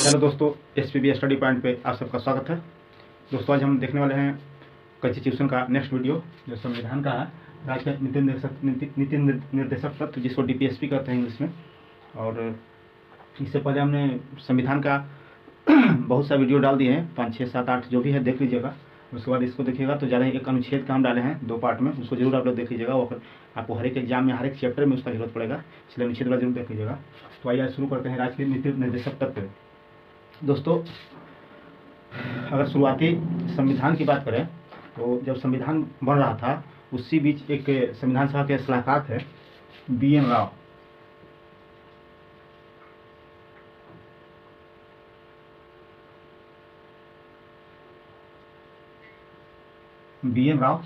Hello दोस्तों, SPB study point पे आप सबका स्वागत है। दोस्तों आज हम देखने वाले हैं कॉन्स्टिट्यूशन का नेक्स्ट वीडियो जो संविधान का है। राज्य के नीति निर्देशक तत्व जिसको डीपीएसपी कहते हैं इंग्लिश में। और इससे पहले हमने संविधान का बहुत सा वीडियो डाल दिए हैं, 5, 6, 7, 8 जो भी है देख लीजिएगा। उसके बाद इसको देखिएगा तो ज़्यादा एक अनुच्छेद का हम डाले हैं 2 पार्ट में, उसको जरूर आप लोग देख लीजिएगा। वो आपको हर एक एग्जाम में हर एक चैप्टर में उसका जरूरत पड़ेगा, इसलिए अनुच्छेद वाला जरूर देख लीजिएगा। तो आइए शुरू करते हैं राज्य के नीति निर्देशक तत्व। दोस्तों अगर शुरुआती संविधान की बात करें तो जब संविधान बन रहा था उसी बीच एक संविधान सभा के सलाहकार थे BN राव। BN राव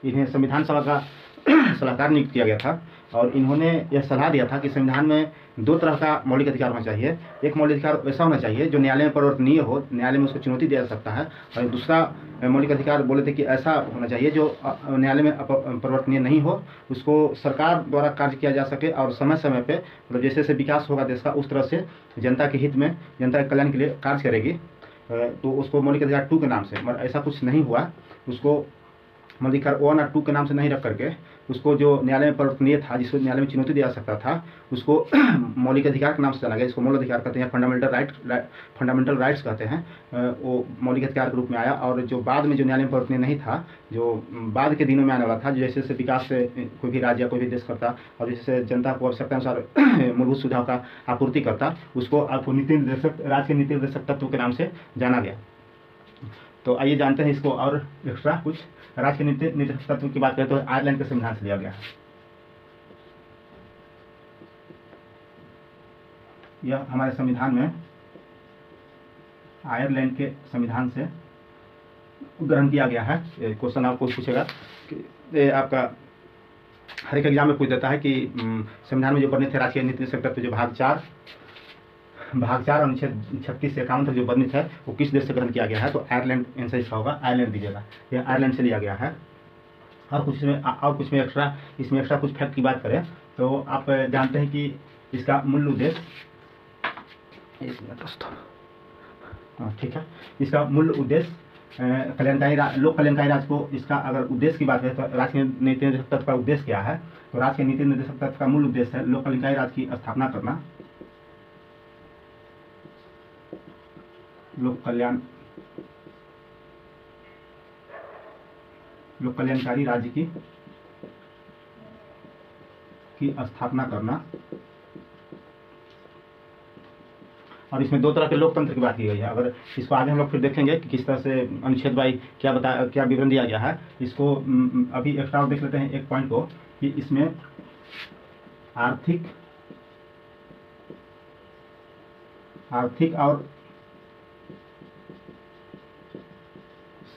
इन्हें संविधान सभा का सलाहकार नियुक्त किया गया था और इन्होंने यह सलाह दिया था कि संविधान में 2 तरह का मौलिक अधिकार होना चाहिए। एक मौलिक अधिकार ऐसा होना चाहिए जो न्यायालय में परिवर्तनीय हो, न्यायालय में उसको चुनौती दिया जा सकता है। और दूसरा मौलिक अधिकार बोले थे कि ऐसा होना चाहिए जो न्यायालय में परिवर्तनीय नहीं हो, उसको सरकार द्वारा कार्य किया जा सके और समय समय पे मतलब जैसे जैसे विकास होगा देश का उस तरह से जनता के हित में, जनता के कल्याण के लिए कार्य करेगी। तो उसको मौलिक अधिकार 2 के नाम से, मगर ऐसा कुछ नहीं हुआ। उसको मौलिक अधिकार 1 और 2 के नाम से नहीं रख करके उसको जो न्यायालय में परिवर्तनीय था, जिसको न्यायालय में चुनौती दिया जा सकता था, उसको मौलिक अधिकार के नाम से जाना गया। इसको मूल अधिकार कहते हैं, फंडामेंटल राइट्स कहते हैं। वो मौलिक अधिकार के रूप में आया। और जो बाद में जो न्यायालय में परिवर्तनीय नहीं था, जो बाद के दिनों में आने वाला था, जैसे जैसे विकास से कोई भी राज्य या कोई भी देश करता और जैसे जनता को आवश्यकता अनुसार मूलभूत सुविधाओं का आपूर्ति करता, उसको आपको राज्य के नीति निर्देशक तत्व के नाम से जाना गया। तो आइए जानते हैं इसको और एक्स्ट्रा कुछ। राज्य के नीति निर्देशक तत्व की बात करें तो आयरलैंड के संविधान से लिया गया है। यह हमारे संविधान में आयरलैंड के संविधान से ग्रहण किया गया है। क्वेश्चन आपको पूछेगा कि आपका हर एक एग्जाम में पूछ देता है कि संविधान में जो वर्णित है राज्य के नीति निर्देशक तत्व जो भाग 4 अनुच्छेद 36 से 51 तक जो वर्णित है वो किस देश से ग्रहण किया गया है। तो आयरलैंड आंसर इसका होगा, आयरलैंड दीजिएगा। यह आयरलैंड से लिया गया है। और कुछ में एक्स्ट्रा कुछ फैक्ट की बात करें तो आप जानते हैं कि इसका मूल उद्देश्य, एक मिनट दोस्तों, हाँ ठीक है, इसका मूल उद्देश्य लोक कल्याणकारी राज्य को, इसका अगर उद्देश्य की बात करें तो राज्य के नीति निर्देशक तत्व का उद्देश्य क्या है। तो राज्य के नीति निर्देशक तत्व का मूल उद्देश्य है लोक कल्याणकारी राज्य की स्थापना करना, लोक कल्याणकारी राज्य की स्थापना करना। और इसमें 2 तरह के लोकतंत्र की बात की गई है। अगर इसको आगे हम लोग फिर देखेंगे कि किस तरह से अनुच्छेद बाई क्या विवरण दिया गया है। इसको अभी एक्स्ट्रा देख लेते हैं एक पॉइंट को कि इसमें आर्थिक और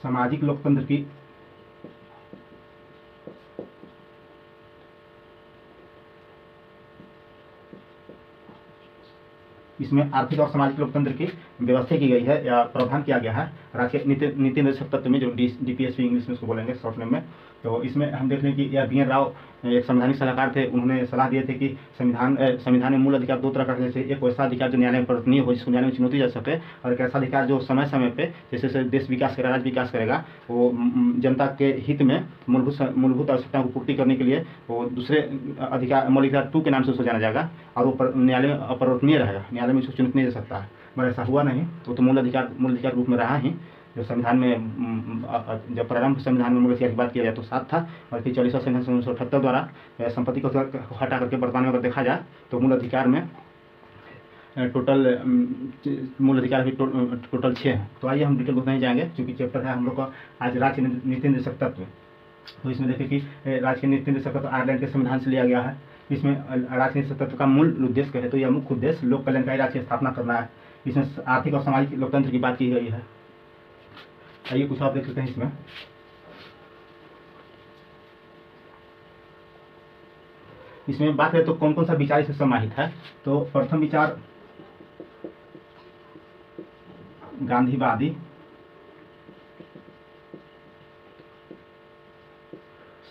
सामाजिक लोकतंत्र की इसमें आर्थिक और सामाजिक लोकतंत्र की व्यवस्था की गई है या प्रावधान किया गया है राज्य के नीति निर्देशक तत्व में, जो डीपीएसपी इंग्लिश में उसको बोलेंगे शॉर्ट नेम में। तो इसमें हम देख लें कि यह BN राव एक संवैधानिक सलाहकार थे। उन्होंने सलाह दिए थे कि संविधान में मूल अधिकार 2 तरह का, जैसे एक वैसा अधिकार जो न्यायालय में परिवर्तनीय हो, जिसको न्यायालय में चुनौती जा सके, और एक ऐसा अधिकार जो समय समय पे जैसे जैसे देश विकास करेगा, राज्य विकास करेगा, वो जनता के हित में मूलभूत आवश्यकताओं को पूर्ति करने के लिए वो दूसरे अधिकार मौलिक अधिकार 2 के नाम से उसको जाना जाएगा और वो न्यायालय में अपरिवर्तनीय रहेगा, न्यायालय में उसको चुनौती नहीं दे सकता है। मगर ऐसा हुआ नहीं, तो मूल अधिकार रूप में रहा ही। जो संविधान में जब प्रारंभ संविधान में मूल अधिकार की बात किया जाए तो 7 था, और फिर 40वां संविधान 1978 द्वारा संपत्ति को हटा करके वर्तमान में अगर देखा जाए तो मूल अधिकार में टोटल मूल अधिकार भी टोटल 6 हैं। तो आइए हम डिटेल को नहीं जाएंगे क्योंकि चैप्टर है हम लोग का आज राज्य के नीति निर्देशक तत्व। तो इसमें देखिए कि राज्य के नीति निर्देशक तत्व आयरलैंड के संविधान से लिया गया है। इसमें राज्य नीति तत्व का मूल उद्देश्य कहे तो यह मुख्य उद्देश्य लोक कल्याणकारी राज्य की स्थापना करना है। इसमें आर्थिक और सामाजिक लोकतंत्र की बात की गई है। आइए कुछ आप देख सकते हैं इसमें बात करें तो कौन कौन सा विचार इसमें समाहित है। तो प्रथम विचार गांधीवादी,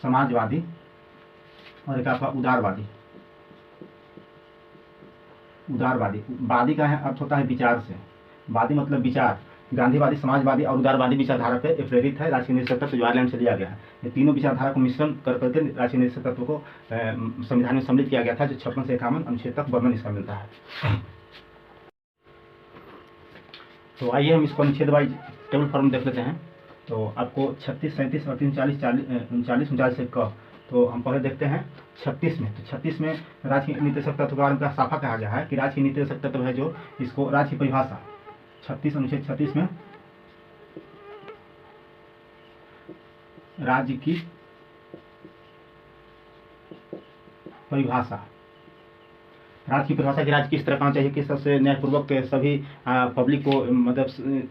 समाजवादी और एक आपका उदारवादी। उदारवादी, वादी का है अर्थ होता है विचार से, वादी मतलब विचार, गांधीवादी, समाजवादी और उदारवादी विचारधारा पे प्रेरित है राजकीय निरीक्षक तत्व जो आयरलैंड से लिया गया है। ये तीनों विचारधारा को मिश्रण कर करके राजकीय निरीक्षक तत्व को संविधान में सम्मिलित किया गया था, जो 56 से 51 अनुच्छेद तक वर्णन इसका मिलता है। तो आइए हम इसको अनुच्छेद वाइज टेबल फॉर्म देख लेते हैं। तो आपको 36, 37, 38, 39, 40 से क, तो हम पहले देखते हैं 36 में। तो 36 में राज्य की नीतिशक तत्व के बारे में साफा कहा गया है कि राज्य की नीतिशक तत्व है जो इसको राज्य की परिभाषा 36 अनुच्छेद 36 में राज्य की परिभाषा, राज्य की परिभाषा की राज्य किस तरह होना चाहिए कि सबसे न्यायपूर्वक सभी पब्लिक को मतलब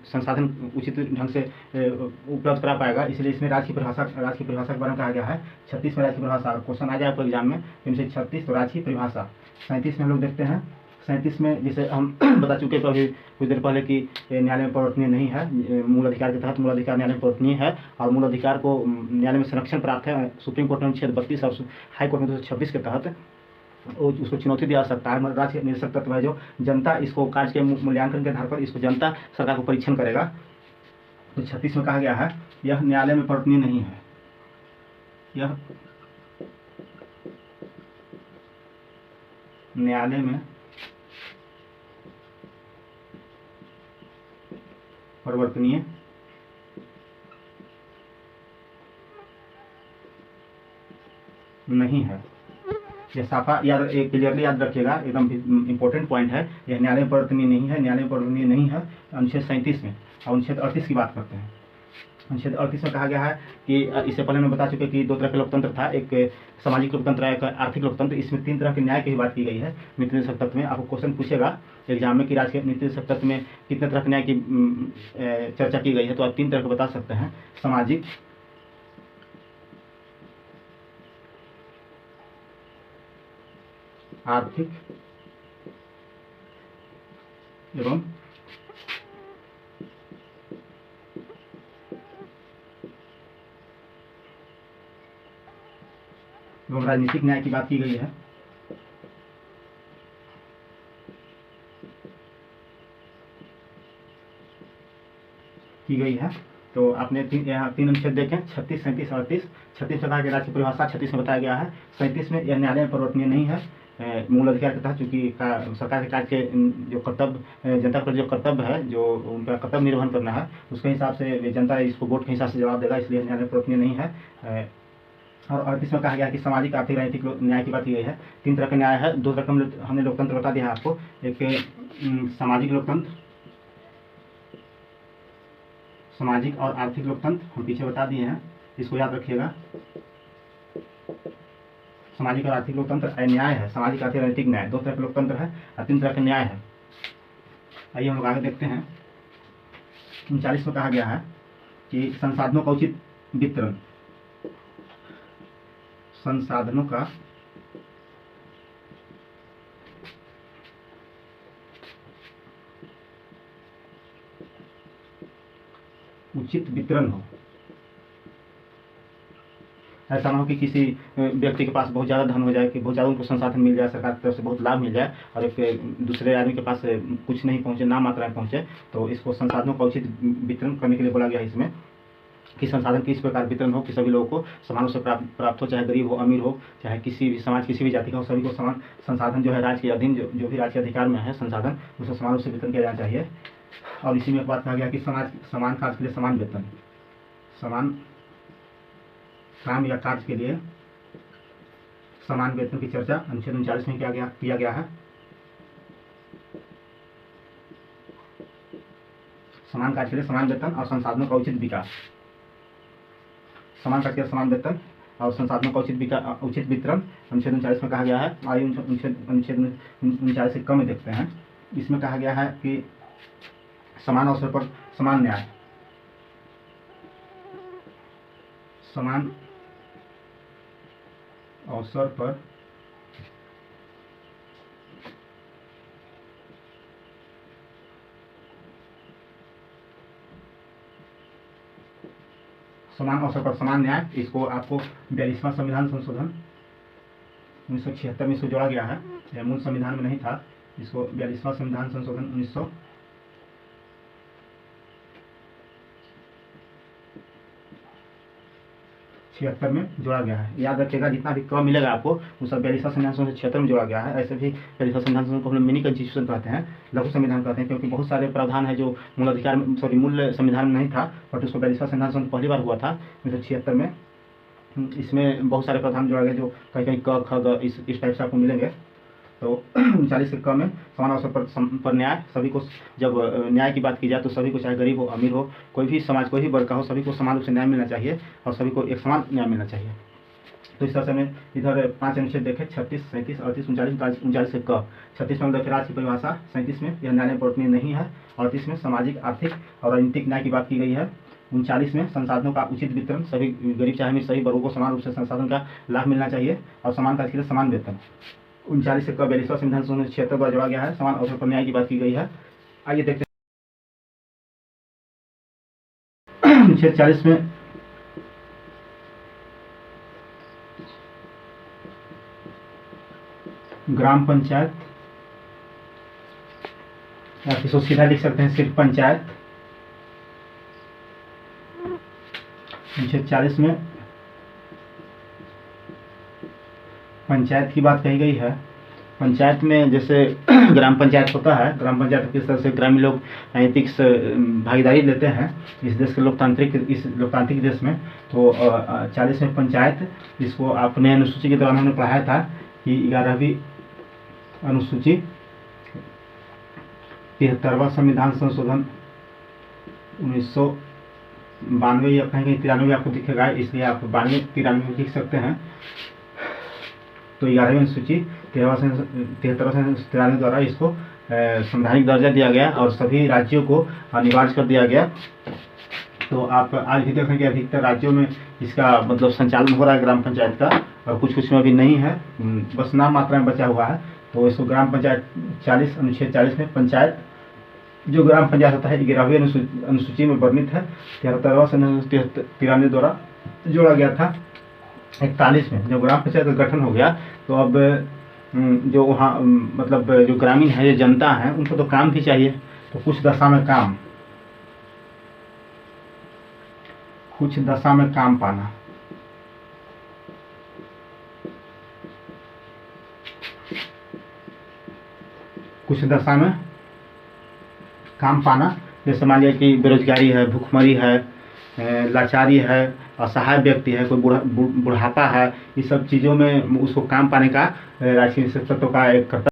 संसाधन उचित ढंग से उपलब्ध करा पाएगा, इसलिए इसमें राज्य की परिभाषा के बारे में कहा गया है। 36 में राज्य की परिभाषा क्वेश्चन आ जाए आपको एग्जाम में, इनसे 36 तो राज्य की परिभाषा। 37 में हम लोग देखते हैं, 37 में जैसे हम बता चुके अभी कुछ देर पहले कि न्यायालय में परिवर्तनीय नहीं है, मूल अधिकार के तहत मूल अधिकार न्यायालय में परिवर्तनीय है और मूल अधिकार को न्यायालय में संरक्षण प्राप्त है सुप्रीम कोर्ट में अनुच्छेद 32 और हाई कोर्ट में 226 के तहत उसको चुनौती दिया सकता है। राज्य निरीक्षक तत्व है जो जनता इसको कार्य के मूल्यांकन के आधार पर इसको जनता सरकार को परीक्षण करेगा। तो 36 में कहा गया है यह न्यायालय में परिवर्तनीय नहीं है, यह न्यायालय में परिवर्तनीय नहीं है। यह साफा याद, क्लियरली याद रखिएगा, एकदम इंपॉर्टेंट पॉइंट है। यह न्यायालय में परिवर्तनीय नहीं है, न्यायालय में परिवर्तनीय नहीं है अनुच्छेद 37 में। और अनुच्छेद 38 की बात करते हैं। अनुच्छेद 38 में कहा गया है कि इससे पहले मैं बता चुके कि दो तरह का लोकतंत्र था, एक सामाजिक लोकतंत्र, एक आर्थिक लोकतंत्र। इसमें 3 तरह के न्याय की बात की गई है नीति निरीक्षक तत्व में। आपको क्वेश्चन पूछेगा एग्जाम में कि राज्य के नीति निरीक्षक तत्व में कितने तरह के न्याय की चर्चा की गई है, तो आप 3 तरह के बता सकते हैं, सामाजिक, आर्थिक एवं राजनीतिक न्याय की बात की गई है। तो आपने यहाँ 3 अनुच्छेद देखें, 36, 37, 38। 36 में कहा गया राज्य की परिभाषा 36 में बताया गया है। 37 में यह न्यायालय में परिवर्तनीय नहीं है मूल अधिकार के तहत, चूँकि सरकार के कार्य के जो कर्तव्य जनता पर जो कर्तव्य है, जो उनका कर्तव्य निर्वहन करना है, उसके हिसाब से जनता इसको वोट के हिसाब से जवाब देगा, इसलिए न्यायालय में परिवर्तनीय नहीं है। और 38 में कहा गया कि सामाजिक, आर्थिक, राजनीतिक न्याय की बात की गई है। 3 तरह का न्याय है, 2 तरह का हमने लोकतंत्र बता दिया है आपको। एक सामाजिक लोकतंत्र, सामाजिक और आर्थिक लोकतंत्र हम पीछे बता दिए हैं, इसको याद रखिएगा। सामाजिक और आर्थिक लोकतंत्र न्याय है, सामाजिक, आर्थिक, राजनीतिक न्याय 2 तरह का लोकतंत्र है और 3 तरह का न्याय है। आइए हम लोग आगे देखते हैं। 39 में कहा गया है कि संसाधनों का उचित वितरण, संसाधनों का उचित वितरण हो। ऐसा ना हो कि किसी व्यक्ति के पास बहुत ज़्यादा धन हो जाए, कि बहुत ज़्यादा उनको संसाधन मिल जाए, सरकार की तरफ से बहुत लाभ मिल जाए, और एक दूसरे आदमी के पास कुछ नहीं पहुँचे, नाम मात्रा में पहुँचे। तो इसको संसाधनों का उचित वितरण करने के लिए बोला गया है इसमें, कि संसाधन किस प्रकार वितरण हो कि सभी लोगों को समान रूप से प्राप्त हो, चाहे गरीब हो, अमीर हो, चाहे किसी भी समाज, किसी भी जाति का हो, सभी को समान संसाधन जो है राज्य के अधीन जो भी राज्य अधिकार में है संसाधन, उसको समान रूप से वितरण किया जाना चाहिए। और इसी में एक बात कहा गया कि समान कार्य के लिए समान वेतन, समान काम या कार्य के लिए समान वेतन की चर्चा अनुच्छेद 39 में किया गया है। समान कार्य के लिए समान वेतन और संसाधनों का उचित विकास, समान कार्य के लिए समान वेतन और संसाधनों का उचित वितरण अनुच्छेद 39 में कहा गया है। आइए अनुच्छेद 39 से कम में देखते हैं। इसमें कहा गया है कि समान अवसर पर समान न्याय, समान अवसर पर समान न्याय, इसको आपको 42वां संविधान संशोधन 1976 में इसको जोड़ा गया है, यह मूल संविधान में नहीं था। इसको 42वां संविधान संशोधन 76 में जोड़ा गया है। याद रखिएगा, जितना भी क मिलेगा आपको वो सब 42वां संविधान संशोधन 76 में जोड़ा गया है। ऐसे भी 42वां संविधान संशोधन को हम लोग मिनी कॉन्स्टिट्यूशन कहते हैं, लघु संविधान कहते हैं, क्योंकि बहुत सारे प्रावधान है जो मूल संविधान में नहीं था, बट उसको 42वां संविधान संशोधन पहली बार हुआ था 1976 में। इसमें बहुत सारे प्रावधान जोड़ा गया जो कहीं कहीं क ख ग इस टाइप से आपको मिलेंगे। तो 39 के क में समान अवसर पर न्याय, सभी को, जब न्याय की बात की जाए तो सभी को, चाहे गरीब हो अमीर हो, कोई भी समाज कोई भी वर्ग का हो, सभी को समान रूप से न्याय मिलना चाहिए और सभी को एक समान न्याय मिलना चाहिए। तो इस तरह से हमें इधर 5 अनुच्छेद देखें, 36, 37, 38, 39, 39 के क। 36 में राज्य की परिभाषा, 37 में यह न्याय बरतनीय नहीं है, 38 में सामाजिक आर्थिक और राजनीतिक न्याय की बात की गई है, 39 में संसाधनों का उचित वितरण, सभी गरीब चाहे अमीर सभी वर्गों को समान रूप से संसाधन का लाभ मिलना चाहिए और समान कार्य के लिए समान वेतन। 39 के क 42वां संविधान संशोधन 76 द्वारा जोड़ा गया है, समान अवसर पर न्याय की बात की गई है। आइए देखते हैं अनुच्छेद 40 में ग्राम पंचायत, या इसको सीधा लिख सकते हैं सिर्फ पंचायत। अनुच्छेद 40 में पंचायत की बात कही गई है। पंचायत में जैसे ग्राम पंचायत होता है, ग्राम पंचायत किस तरह से ग्रामीण लोग राजनीतिक भागीदारी लेते हैं इस देश के लोकतांत्रिक देश में। तो 40 में पंचायत, इसको आपने अनुसूची के दौरान हमने पढ़ाया था कि 11वीं अनुसूची 73वां संविधान संशोधन 1992 या कहीं 93 आपको दिखेगा, इसलिए आप 92-93 में लिख सकते हैं। तो 11वीं अनुसूची 73वां संविधान द्वारा इसको संवैधानिक दर्जा दिया गया और सभी राज्यों को अनिवार्य कर दिया गया। तो आप आज भी देखेंगे अधिकतर राज्यों में इसका मतलब संचालन हो रहा है ग्राम पंचायत का, और कुछ में अभी नहीं है, बस नाम मात्रा में बचा हुआ है। तो इसको ग्राम पंचायत 40 अनुच्छेद 40 में पंचायत, जो ग्राम पंचायत होता है 11वीं अनुसूची में वर्णित है, 73वां संविधान 93 द्वारा जोड़ा गया था। 41 में जब ग्राम पंचायत का गठन हो गया तो अब जो वहाँ मतलब जो ग्रामीण है, जो जनता है, उनको तो काम भी चाहिए। तो कुछ दशा में काम पाना, कुछ दशा में काम पाना, जैसे मान लिया कि बेरोजगारी है, भूखमरी है, लाचारी है, असहाय व्यक्ति है, कोई बुढ़ापा है, इस सब चीज़ों में उसको काम पाने का राजनीतिक तत्वों का एक कर्तव्य